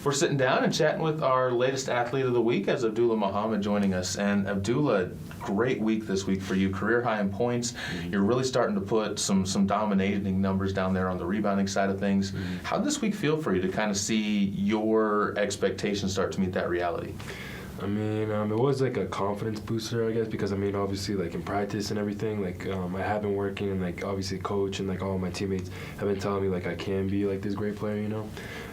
We're sitting down and chatting with our latest athlete of the week as Abdullah Mahamed joining us. And Abdullah, great week this week for you. Career high in points. You're really starting to put some dominating numbers down there on the rebounding side of things. How did this week feel for you to kind of see your expectations start to meet that reality? I mean, it was like a confidence booster, I guess, because I mean, obviously, like in practice and everything, like I have been working, and like obviously, coach and like all my teammates have been telling me like I can be like this great player, you know.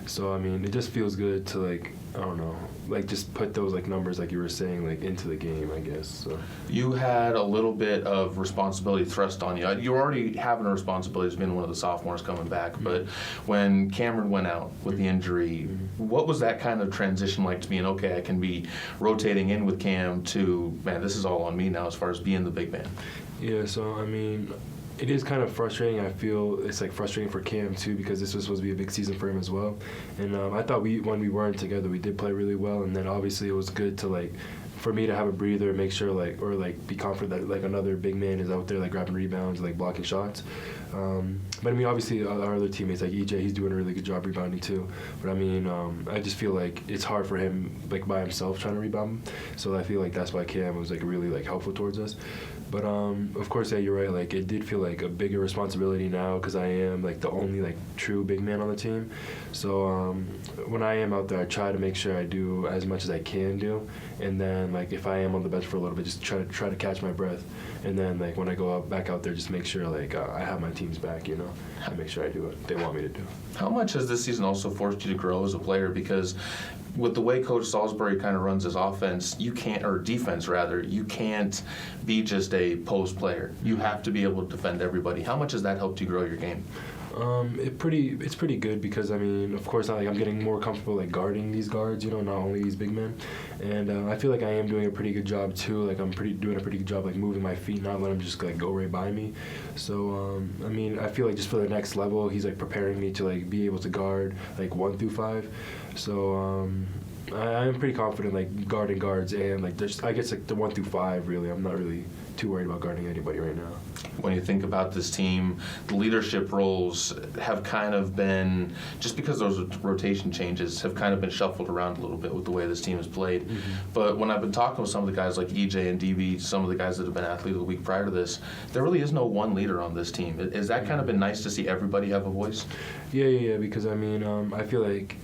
So I mean, it just feels good to like, I don't know, like just put those like numbers like you were saying like into the game, I guess. So you had a little bit of responsibility thrust on you. You already having a responsibility as being one of the sophomores coming back, but when Cameron went out with the injury, what was that kind of transition like to being, okay, I can be rotating in with Cam to, man, this is all on me now as far as being the big man? Yeah, so I mean, it is kind of frustrating. I feel it's like frustrating for Cam too, because this was supposed to be a big season for him as well. And I thought when we weren't together, we did play really well. And then obviously it was good to like, for me to have a breather and make sure like, or like be confident that like another big man is out there like grabbing rebounds, like blocking shots. But I mean, obviously our other teammates like EJ, he's doing a really good job rebounding too. But I mean, I just feel like it's hard for him like by himself trying to rebound. So I feel like that's why Cam was like really like helpful towards us. But of course, yeah, you're right. Like it did feel like a bigger responsibility now because I am like the only like true big man on the team. So when I am out there, I try to make sure I do as much as I can do, and then like if I am on the bench for a little bit, just try to catch my breath, and then like when I go back out there, just make sure like I have my team's back, you know, and make sure I do what they want me to do. How much has this season also forced you to grow as a player? Because with the way Coach Salisbury kind of runs his offense, you can't, or defense rather, you can't be just a post player. You have to be able to defend everybody. How much has that helped you grow your game? It's pretty good because I mean, of course, I'm getting more comfortable like guarding these guards, you know, not only these big men, and I feel like I am doing a pretty good job too. Like I'm doing a pretty good job like moving my feet, not letting them just like go right by me. So I mean, I feel like just for the next level, he's like preparing me to like be able to guard like 1 through 5. So I'm pretty confident like guarding guards and like just I guess like the 1 through 5 really. I'm not really too worried about guarding anybody right now. When you think about this team, the leadership roles have kind of been, just because those rotation changes have kind of been shuffled around a little bit with the way this team has played. But when I've been talking with some of the guys like EJ and DB, some of the guys that have been athlete of the week prior to this, there really is no one leader on this team. Is that kind of been nice to see everybody have a voice? Yeah, because I mean, I feel like,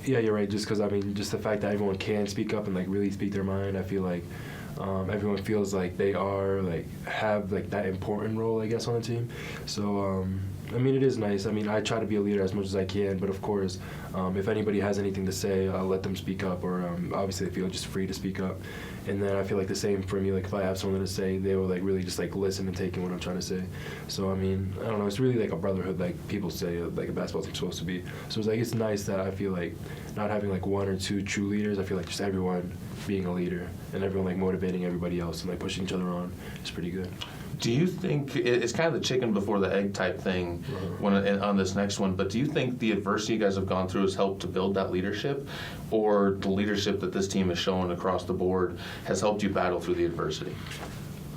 yeah, you're right, just because I mean, just the fact that everyone can speak up and like really speak their mind, I feel like everyone feels like they are like have like that important role, I guess, on the team. So I mean, it is nice. I mean, I try to be a leader as much as I can, but of course, if anybody has anything to say, I'll let them speak up, or obviously they feel just free to speak up. And then I feel like the same for me, like if I have something to say, they will like really just like listen and take in what I'm trying to say. So I mean, I don't know, it's really like a brotherhood, like people say like a basketball team's supposed to be. So it's like, it's nice that I feel like not having like 1 or 2 true leaders, I feel like just everyone being a leader and everyone like motivating everybody else and like pushing each other on is pretty good. Do you think it's kind of the chicken before the egg type thing when on this next one, but do you think the adversity you guys have gone through has helped to build that leadership, or the leadership that this team has shown across the board has helped you battle through the adversity?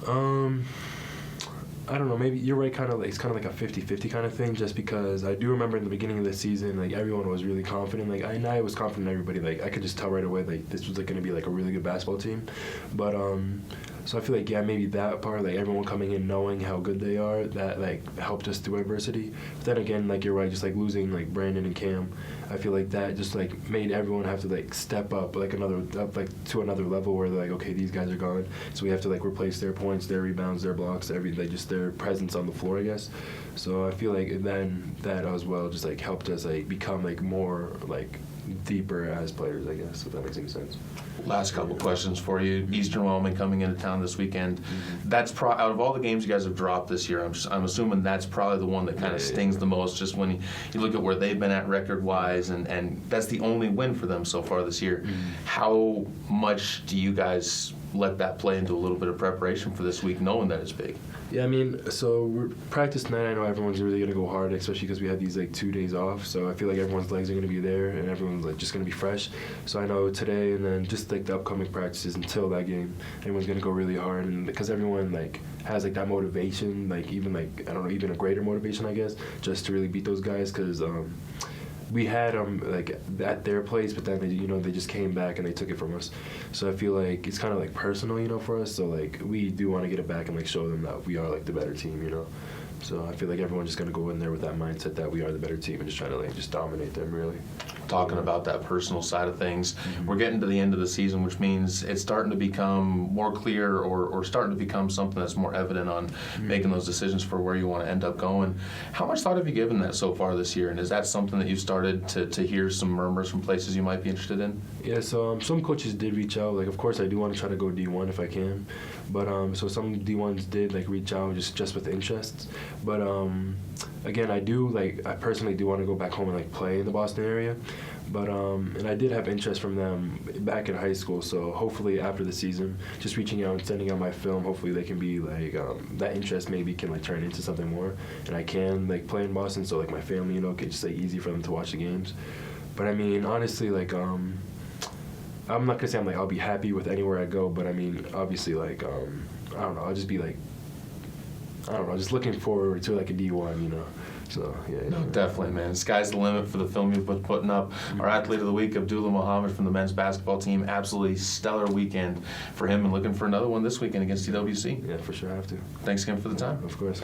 I don't know, maybe you're right, kind of like, it's kind of like a 50-50 kind of thing, just because I do remember in the beginning of the season, like everyone was really confident, like I was confident in everybody, like I could just tell right away like this was like going to be like a really good basketball team. But so I feel like, yeah, maybe that part, like everyone coming in knowing how good they are, that like helped us through adversity. But then again, like you're right, just like losing like Brandon and Cam, I feel like that just like made everyone have to like step up like to another level where they're like, okay, these guys are gone, so we have to like replace their points, their rebounds, their blocks, like just their presence on the floor, I guess. So I feel like then that as well just like helped us like become like more like deeper as players, I guess, if that makes any sense. Last couple questions for you. Eastern Wyoming coming into town this weekend. That's out of all the games you guys have dropped this year, I'm assuming that's probably the one that kind of stings the most, just when you look at where they've been at record-wise, and that's the only win for them so far this year. How much do you guys let that play into a little bit of preparation for this week, knowing that it's big? Yeah, I mean, so we're practice tonight. I know everyone's really going to go hard, especially because we have these like 2 days off. So I feel like everyone's legs are going to be there and everyone's like just going to be fresh. So I know today and then just like the upcoming practices until that game, everyone's going to go really hard, and because everyone like has like that motivation, like even like I don't know, even a greater motivation, I guess, just to really beat those guys, because we had like at their place, but then they just came back and they took it from us. So I feel like it's kind of like personal, for us. So like we do want to get it back and like show them that we are like the better team. So I feel like everyone's just gonna go in there with that mindset that we are the better team and just try to like just dominate them really. Talking about that personal side of things, we're getting to the end of the season, which means it's starting to become more clear or starting to become something that's more evident on making those decisions for where you want to end up going. How much thought have you given that so far this year, and is that something that you've started to hear some murmurs from places you might be interested in? Yeah, so some coaches did reach out. Like, of course, I do want to try to go D1 if I can, but so some D1s did like reach out just with interests. But again, I personally do want to go back home and like play in the Boston area. But and I did have interest from them back in high school. So hopefully after the season, just reaching out and sending out my film, hopefully they can be like that interest maybe can like turn into something more, and I can like play in Boston. So like my family, it's just like easy for them to watch the games. But I mean, honestly, like I'm not gonna say I'll be happy with anywhere I go. But I mean, obviously, like I don't know, I'll just be like, I don't know, just looking forward to like a D1, So, yeah. No, definitely, man. Sky's the limit for the film you've been putting up. Our athlete of the week, Abdullah Mahamed from the men's basketball team. Absolutely stellar weekend for him, and looking for another one this weekend against TWC. Yeah, for sure, I have to. Thanks again for the time. Of course.